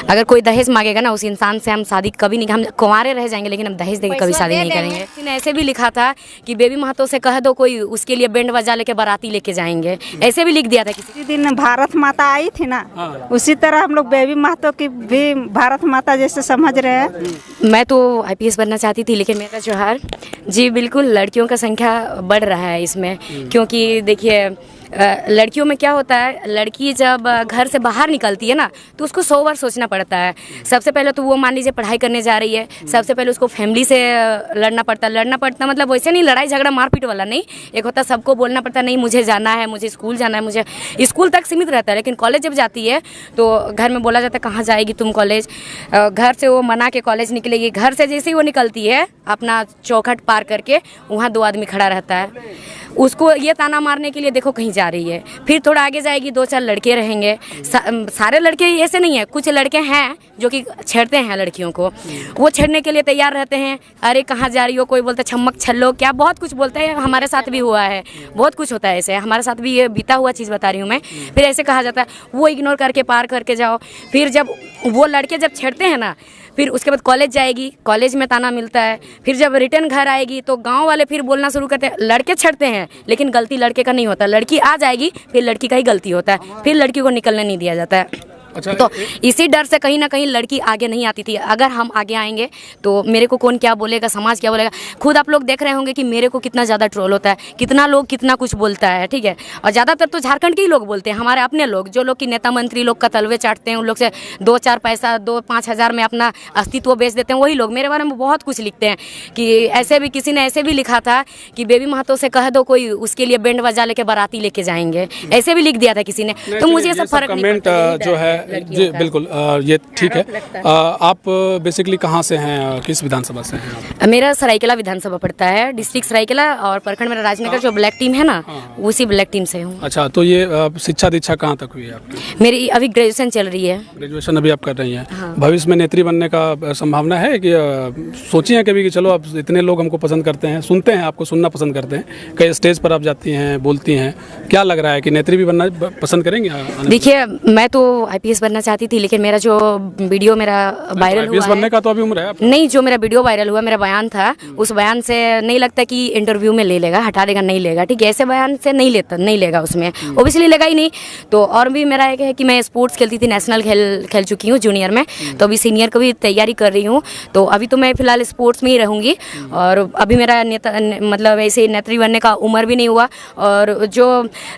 अगर कोई दहेज मांगेगा ना, उस इंसान से हम शादी कभी नहीं, हम कुंवारे रह जाएंगे लेकिन हम दहेज देके कभी शादी नहीं करेंगे। किसी ने ऐसे भी लिखा था कि बेबी महतो से कह दो कोई उसके लिए बैंड बजा लेके बाराती लेके जाएंगे, ऐसे भी लिख दिया था किसी दिन। भारत माता आई थी ना, उसी तरह हम लोग बेबी महतो की भी भारत माता जैसे समझ रहे हैं। मैं तो IPS बनना चाहती थी, लेकिन मेरा जोहार जी, बिल्कुल लड़कियों का संख्या बढ़ रहा है इसमें, क्योंकि देखिए लड़कियों में क्या होता है, लड़की जब घर से बाहर निकलती है ना तो उसको 100 बार सोचना पड़ता है। सबसे पहले तो वो मान लीजिए पढ़ाई करने जा रही है, सबसे पहले उसको फैमिली से लड़ना पड़ता मतलब वैसे नहीं लड़ाई झगड़ा मारपीट वाला नहीं, एक होता सबको बोलना पड़ता नहीं मुझे जाना है, मुझे स्कूल जाना है, मुझे स्कूल तक सीमित रहता है। लेकिन कॉलेज जब जाती है तो घर में बोला जाता है कहाँ जाएगी तुम कॉलेज, घर से वो मना के कॉलेज निकलेगी। घर से जैसे ही वो निकलती है अपना चौखट पार करके वहाँ 2 आदमी खड़ा रहता है, उसको ये ताना मारने के लिए देखो कहीं जा रही है। फिर थोड़ा आगे जाएगी 2-4 लड़के रहेंगे, सारे लड़के ऐसे नहीं है, कुछ लड़के हैं जो कि छेड़ते हैं लड़कियों को, वो छेड़ने के लिए तैयार रहते हैं। अरे कहाँ जा रही हो, कोई बोलता है छम्मक छल्लो, क्या बहुत कुछ बोलते हैं। हमारे साथ भी हुआ है, बहुत कुछ होता है ऐसे, हमारे साथ भी ये बीता हुआ चीज़ बता रही हूँ मैं। फिर ऐसे कहा जाता है वो इग्नोर करके पार करके जाओ। फिर जब वो लड़के जब छेड़ते हैं ना, फिर उसके बाद कॉलेज जाएगी, कॉलेज में ताना मिलता है। फिर जब रिटर्न घर आएगी तो गांव वाले फिर बोलना शुरू करते हैं लड़के छेड़ते हैं, लेकिन गलती लड़के का नहीं होता। लड़की आ जाएगी फिर लड़की का ही गलती होता है, फिर लड़की को निकलने नहीं दिया जाता है। अच्छा, तो इसी डर से कहीं ना कहीं लड़की आगे नहीं आती थी। अगर हम आगे आएंगे तो मेरे को कौन क्या बोलेगा, समाज क्या बोलेगा। खुद आप लोग देख रहे होंगे कि मेरे को कितना ज़्यादा ट्रोल होता है, कितना लोग कितना कुछ बोलता है, ठीक है। और ज़्यादातर तो झारखंड के ही लोग बोलते हैं, हमारे अपने लोग, जो लोग कि नेता मंत्री लोग का तलवे चाटते हैं, उन लोग से 2-4 पैसा 2-5 हज़ार में अपना अस्तित्व बेच देते हैं, वही लोग मेरे बारे में बहुत कुछ लिखते हैं। कि ऐसे भी किसी ने ऐसे भी लिखा था कि बेबी महतो से कह दो कोई उसके लिए बैंड बजा लेके बाराती लेके जाएंगे, ऐसे भी लिख दिया था किसी ने। तो मुझे ये सब फर्क नहीं पड़ता जो है जी बिल्कुल ये ठीक है। आप बेसिकली कहाँ से हैं, किस विधानसभा से हैं आप? मेरा सरायकेला विधानसभा पड़ता है, डिस्ट्रिक्ट सरायकेला, और प्रखंड मेरा राजनगर, जो ब्लैक टीम है ना उसी ब्लैक टीम से हूँ। अच्छा, तो ये शिक्षा दीक्षा कहाँ तक हुई है आपकी? मेरी अभी ग्रेजुएशन चल रही है। ग्रेजुएशन अभी आप कर रही हैं। भविष्य में नेत्री बनने का संभावना है कि सोची हैं कभी कि चलो अब इतने लोग हमको पसंद करते हैं, सुनते हैं, आपको सुनना पसंद करते हैं, कई स्टेज पर आप जाती हैं, बोलती हैं, क्या लग रहा है कि नेत्री भी बनना पसंद करेंगे? देखिए मैं तो IPS बनना चाहती थी, लेकिन मेरा जो वीडियो मेरा वायरल हुआ बनने का तो अभी उम्र है नहीं, जो मेरा वीडियो वायरल हुआ, मेरा बयान था, उस बयान से नहीं लगता कि इंटरव्यू में ले लेगा, हटा देगा, नहीं लेगा, ठीक है। ऐसे बयान से नहीं लेगा, उसमें ओबियसली लेगा ही नहीं। तो और भी मेरा एक है कि मैं स्पोर्ट्स खेलती थी, नेशनल खेल चुकी हूँ जूनियर में, तो अभी सीनियर को भी तैयारी कर रही हूँ। तो अभी तो मैं फिलहाल स्पोर्ट्स में ही रहूँगी, और अभी मेरा मतलब ऐसे नेत्री बनने का उम्र भी नहीं हुआ। और जो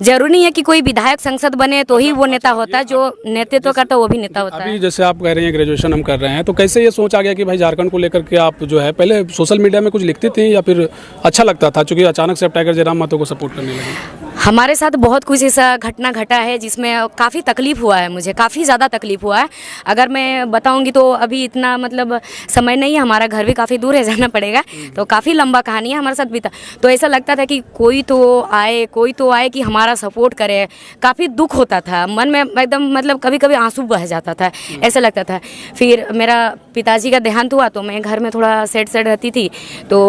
जरूरी नहीं है कि कोई विधायक संसद बने तो ही वो नेता होता है, जो नेतृत्व करता है वो भी नेता होता है। अभी जैसे आप कह रही हैं ग्रेजुएशन हम कर रहे हैं, तो कैसे ये सोच आ गया कि भाई झारखंड को लेकर के आप जो है, पहले सोशल मीडिया में कुछ लिखती थी या फिर अच्छा लगता था, चूंकि अचानक से आप टाइगर जयराम महतो को सपोर्ट करने लगे? हमारे साथ बहुत कुछ ऐसा घटना घटा है जिसमें काफ़ी तकलीफ हुआ है, मुझे काफ़ी ज़्यादा तकलीफ हुआ है। अगर मैं बताऊंगी तो अभी इतना मतलब समय नहीं है, हमारा घर भी काफ़ी दूर है, जाना पड़ेगा, तो काफ़ी लंबा कहानी है हमारे साथ बीता। तो ऐसा लगता था कि कोई तो आए कि हमारा सपोर्ट करे। काफ़ी दुख होता था मन में, एकदम मतलब कभी कभी आंसू बह जाता था, ऐसा लगता था। फिर मेरा पिताजी का देहांत हुआ तो मैं घर में थोड़ा सेड रहती थी। तो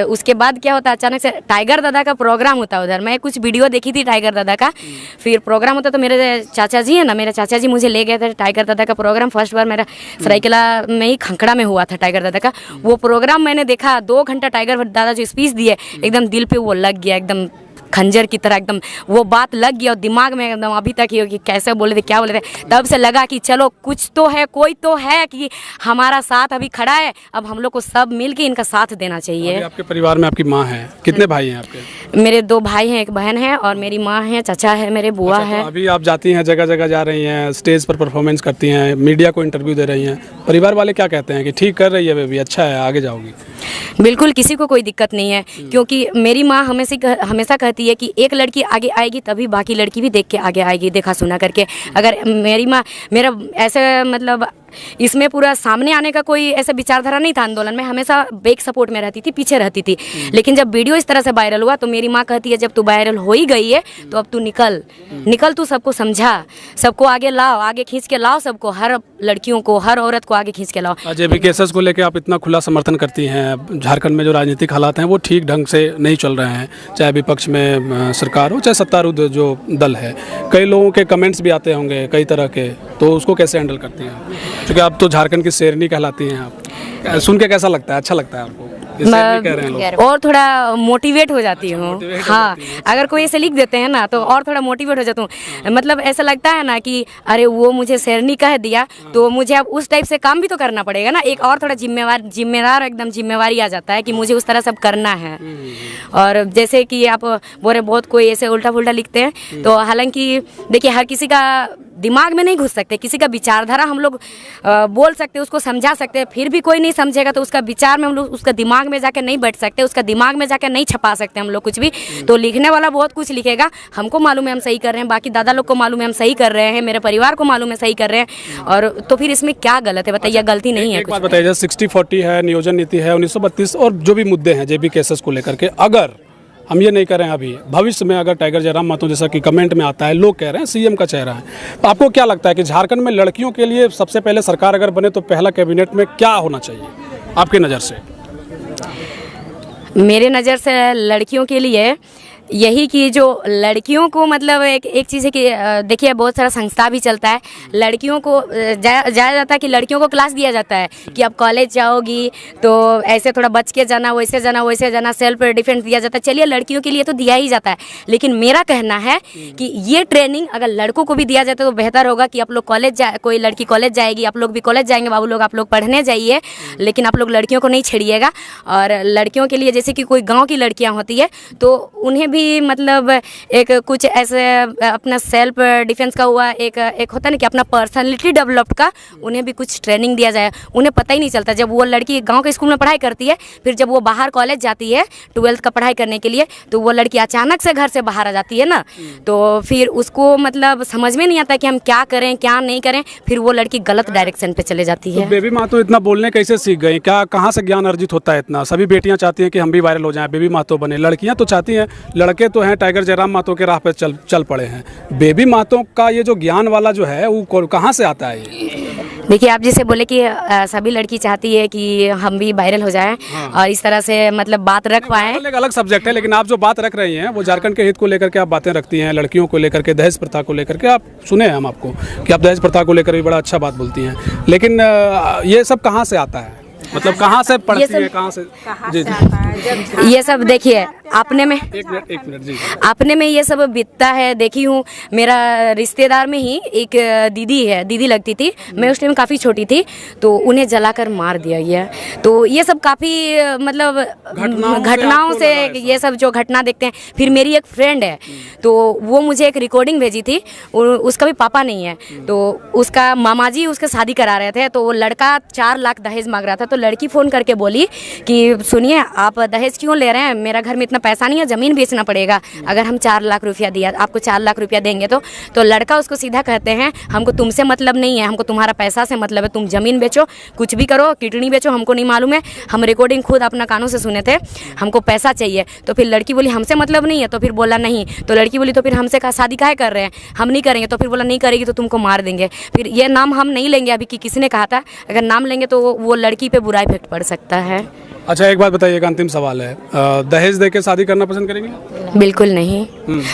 उसके बाद क्या होता, अचानक से टाइगर दादा का प्रोग्राम होता उधर, मैं कुछ वीडियो देखी थी टाइगर दादा का, फिर प्रोग्राम होता तो मेरे चाचा जी है ना, मेरे चाचा जी मुझे ले गए थे टाइगर दादा का प्रोग्राम। फर्स्ट बार मेरा सरायकेला में ही खंखड़ा में हुआ था टाइगर दादा का वो प्रोग्राम, मैंने देखा 2 घंटा टाइगर दादा जो स्पीच दिए, एकदम दिल पे वो लग गया, एकदम खंजर की तरह एकदम वो बात लग गया और दिमाग में एकदम अभी तक ही कि कैसे बोले थे, क्या बोले थे। तब से लगा कि चलो कुछ तो है, कोई तो है कि हमारा साथ अभी खड़ा है, अब हम लोग को सब मिल के इनका साथ देना चाहिए। आपके परिवार में आपकी माँ है, कितने भाई हैं आपके? मेरे 2 भाई हैं, 1 बहन है, और मेरी माँ है, चाचा है, मेरे बुआ है। तो अभी आप जाती हैं, जगह जगह जा रही हैं, स्टेज पर परफॉर्मेंस करती हैं, मीडिया को इंटरव्यू दे रही हैं, परिवार वाले क्या कहते हैं कि ठीक कर रही है बेबी, अच्छा है, आगे जाओगी? बिल्कुल, किसी को कोई दिक्कत नहीं है, क्योंकि मेरी माँ हमेशा कहती है कि एक लड़की आगे आएगी तभी बाकी लड़की भी देख के आगे आएगी, देखा सुना करके। अगर मेरी माँ मेरा ऐसे मतलब इसमें पूरा सामने आने का कोई ऐसा विचारधारा नहीं था आंदोलन में, हमेशा बैक सपोर्ट में रहती थी, पीछे रहती थी। लेकिन जब वीडियो इस तरह से वायरल हुआ तो मेरी माँ कहती है जब तू वायरल हो ही गई है तो अब तू निकल, तू सबको समझा, सबको आगे लाओ, आगे खींच के लाओ, सबको, हर लड़कियों को, हर औरत को आगे खींच के लाओ। जेबी केसेस को लेकर आप इतना खुला समर्थन करती हैं, झारखंड में जो राजनीतिक हालात हैं वो ठीक ढंग से नहीं चल रहे हैं, चाहे विपक्ष में सरकार हो चाहे सत्तारूढ़ जो दल है, कई लोगों के कमेंट्स भी आते होंगे कई तरह के, तो उसको कैसे हैंडल करती हैं? क्योंकि आप तो झारखंड की शेरनी कहलाती हैं आप, सुन के कैसा लगता है, अच्छा लगता है आपको? ये शेरनी कह रहे हैं लोग। और थोड़ा मोटिवेट हो जाती हूँ। हाँ, अगर कोई ऐसे लिख देते हैं ना तो और थोड़ा मोटिवेट हो जाता हूँ। मतलब ऐसा लगता है ना कि अरे वो मुझे शेरनी कह दिया तो मुझे अब उस टाइप से काम भी तो करना पड़ेगा ना, एक और थोड़ा जिम्मेदार एकदम जिम्मेवारी आ जाता है कि मुझे उस तरह सब करना है। और जैसे कि आप बोल रहे बहुत कोई ऐसे उल्टा पुल्टा लिखते हैं, तो हालांकि देखिए हर किसी का दिमाग में नहीं घुस सकते, किसी का विचारधारा हम लोग बोल सकते, उसको समझा सकते हैं, फिर भी कोई नहीं समझेगा तो उसका विचार में हम लोग उसका दिमाग में जाकर नहीं बैठ सकते, उसका दिमाग में जाकर नहीं छपा सकते हम लोग कुछ भी। तो लिखने वाला बहुत कुछ लिखेगा, हमको मालूम है हम सही कर रहे हैं, बाकी दादा लोग को मालूम है हम सही कर रहे हैं, मेरे परिवार को मालूम है सही कर रहे हैं, और तो फिर इसमें क्या गलत है बताइए? गलती नहीं है। एक बात बताइए, 60-40 है, नियोजन नीति है, 1932 और जो भी मुद्दे हैं जेबी केसेस को लेकर के, अगर हम ये नहीं करें अभी, भविष्य में अगर टाइगर जयराम महतो जैसा कि कमेंट में आता है, लोग कह रहे हैं सीएम का चेहरा है, तो आपको क्या लगता है कि झारखंड में लड़कियों के लिए सबसे पहले सरकार अगर बने तो पहला कैबिनेट में क्या होना चाहिए आपकी नज़र से? मेरे नज़र से लड़कियों के लिए यही कि जो लड़कियों को मतलब एक चीज़ है कि देखिए बहुत सारा संस्था भी चलता है, लड़कियों को जाया जाता है कि लड़कियों को क्लास दिया जाता है कि अब कॉलेज जाओगी तो ऐसे थोड़ा बच के जाना, वैसे जाना, सेल्फ डिफेंस दिया जाता है। चलिए लड़कियों के लिए तो दिया ही जाता है, लेकिन मेरा कहना है कि ये ट्रेनिंग अगर लड़कों को भी दिया जाता तो बेहतर होगा कि आप लोग कोई लड़की कॉलेज जाएगी, आप लोग भी कॉलेज जाएंगे, बाबू लोग आप लोग पढ़ने जाइए, लेकिन आप लोग लड़कियों को नहीं छेड़िएगा। और लड़कियों के लिए जैसे कि कोई गाँव की लड़कियाँ होती है तो उन्हें भी मतलब एक कुछ ऐसे अपना सेल्फ डिफेंस का हुआ, एक होता है ना कि अपना पर्सनालिटी डेवलप का, उन्हें भी कुछ ट्रेनिंग दिया जाए। उन्हें पता ही नहीं चलता, जब वो लड़की गांव के स्कूल में पढ़ाई करती है, फिर जब वो बाहर कॉलेज जाती है 12th का पढ़ाई करने के लिए, तो वो लड़की अचानक से घर से बाहर आ जाती है ना, तो फिर उसको मतलब समझ में नहीं आता कि हम क्या करें क्या नहीं करें, फिर वो लड़की गलत डायरेक्शन पे चले जाती है। तो बेबी महतो इतना बोलने कैसे सीख गई? क्या कहाँ से ज्ञान अर्जित होता है इतना? सभी बेटियां चाहती हैं कि हम भी वायरल हो जाएं, बेबी महतो बने, लड़कियां तो चाहती हैं, लड़के तो हैं टाइगर जयराम महतो के राह पे चल पड़े हैं। बेबी महतो का ये जो ज्ञान वाला जो है वो कहाँ से आता है ये? देखिए आप जैसे बोले कि सभी लड़की चाहती है कि हम भी वायरल हो जाएं, हाँ। और इस तरह से मतलब बात रख पाएं। एक अलग सब्जेक्ट है, लेकिन आप जो बात रख रही हैं वो झारखंड के हित को लेकर के आप बातें रखती हैं, लड़कियों को लेकर के, दहेज प्रथा को लेकर के। आप सुने हैं हम आपको कि आप दहेज प्रथा को लेकर भी बड़ा अच्छा बात बोलती हैं, लेकिन ये सब कहाँ से आता है? मतलब कहाँ से पढ़ती है, कहाँ से ये सब? देखिए अपने में एक मिनट जी, अपने में ये सब बीतता है। देखी हूँ, मेरा रिश्तेदार में ही एक दीदी है, दीदी लगती थी, मैं उस टाइम काफ़ी छोटी थी, तो उन्हें जलाकर मार दिया गया। तो ये सब काफ़ी मतलब घटनाओं से ये सब जो घटना देखते हैं। फिर मेरी एक फ्रेंड है, तो वो मुझे एक रिकॉर्डिंग भेजी थी, उसका भी पापा नहीं है, तो उसका मामा जी उसके शादी करा रहे थे, तो वो लड़का 4 लाख दहेज मांग रहा था। तो लड़की फ़ोन करके बोली कि सुनिए आप दहेज क्यों ले रहे हैं, मेरा घर में इतना पैसा नहीं है, ज़मीन बेचना पड़ेगा, अगर हम 4 लाख रुपया दिया, आपको 4 लाख रुपया देंगे तो लड़का उसको सीधा कहते हैं हमको तुमसे मतलब नहीं है, हमको तुम्हारा पैसा से मतलब है, तुम ज़मीन बेचो, कुछ भी करो, किडनी बेचो, हमको नहीं मालूम है, हम रिकॉर्डिंग खुद अपना कानों से सुने थे, हमको पैसा चाहिए। तो फिर लड़की बोली हमसे मतलब नहीं है, तो फिर बोला नहीं, तो लड़की बोली तो फिर हमसे का शादी काहे कर रहे हैं, हम नहीं करेंगे। तो फिर बोला नहीं करेगी तो तुमको मार देंगे। फिर ये नाम हम नहीं लेंगे अभी कि किसने कहा था, अगर नाम लेंगे तो वो लड़की पे बुरा इफेक्ट पड़ सकता है। अच्छा एक बात बताइए, एक अंतिम सवाल है, दहेज दे के शादी करना पसंद करेंगे? बिल्कुल नहीं।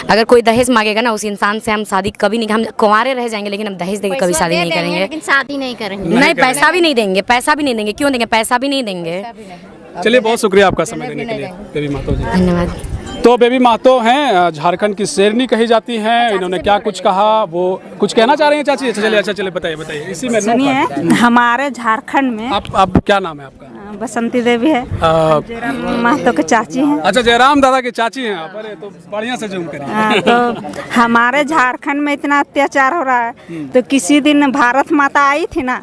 अगर कोई दहेज मांगेगा ना उस इंसान से हम शादी कभी नहीं, हम कुंवारे रह जाएंगे, लेकिन हम दहेज देके कभी शादी नहीं करेंगे, लेकिन शादी नहीं करेंगे। नहीं, पैसा भी नहीं देंगे, पैसा भी नहीं देंगे। क्यों देंगे? पैसा भी नहीं देंगे। चलिए बहुत शुक्रिया आपका समय देने के लिए बेबी महतो जी। धन्यवाद। तो बेबी महतो हैं, झारखंड की शेरनी कही जाती हैं। इन्होंने क्या कुछ कहा, वो कुछ कहना चाह रही हैं चाची? अच्छा चलिए बताइए इसी में। सुनिए, हमारे झारखंड में आप क्या नाम है आपका? बसंती देवी है, जयराम महतो के चाची हैं। अच्छा, जयराम दादा की चाची हैं आप? अरे तो बढ़िया से जूम करिए। तो हमारे झारखंड में इतना अत्याचार हो रहा है, तो किसी दिन भारत माता आई थी ना,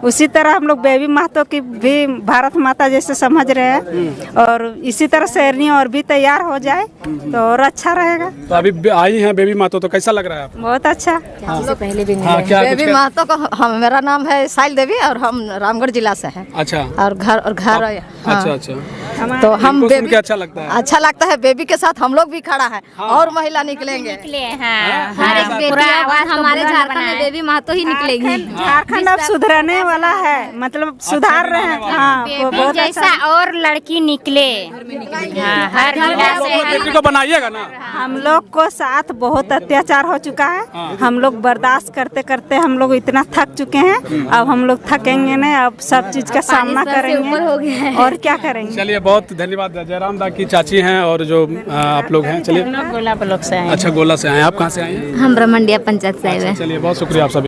उसी तरह हम लोग बेबी महतो की भी भारत माता जैसे समझ रहे हैं, और इसी तरह शेरनी और भी तैयार हो जाए तो और अच्छा रहेगा। तो अभी आई हैं बेबी महतो, तो कैसा लग रहा है आपको? बहुत अच्छा। पहले भी बेबी महतो का मेरा नाम है साइल देवी और हम रामगढ़ जिला से हैं। अच्छा। और घर है। हाँ। अच्छा अच्छा, तो हम इनको सुन बेबी के अच्छा लगता है। अच्छा लगता है, बेबी के साथ हम लोग भी खड़ा है और महिला निकलेंगे। हर एक बेटी आवाज हमारे झारखंड में बेबी महतो ही निकलेगी। झारखंड अब सुधरने वाला है, मतलब सुधार रहे हैं। हाँ, वो बहुत जैसा और लड़की निकले हर जिला से। बेटी को बनाइएगा ना। हम लोग को साथ बहुत अत्याचार हो चुका है। हम लोग बर्दाश्त करते करते हम लोग इतना थक चुके हैं। अब हम लोग थकेंगे नहीं, अब सब चीज का सामना करेंगे और क्या करेंगे। चलिए, बहुत धन्यवाद। जयराम दा की चाची हैं और जो आप लोग हैं। चलिए, गोला ब्लॉक से आए। अच्छा, गोला से आए हैं। आप कहाँ से आए हैं? हम ब्रह्मंडिया पंचायत से आए। चलिए, बहुत शुक्रिया आप सभी।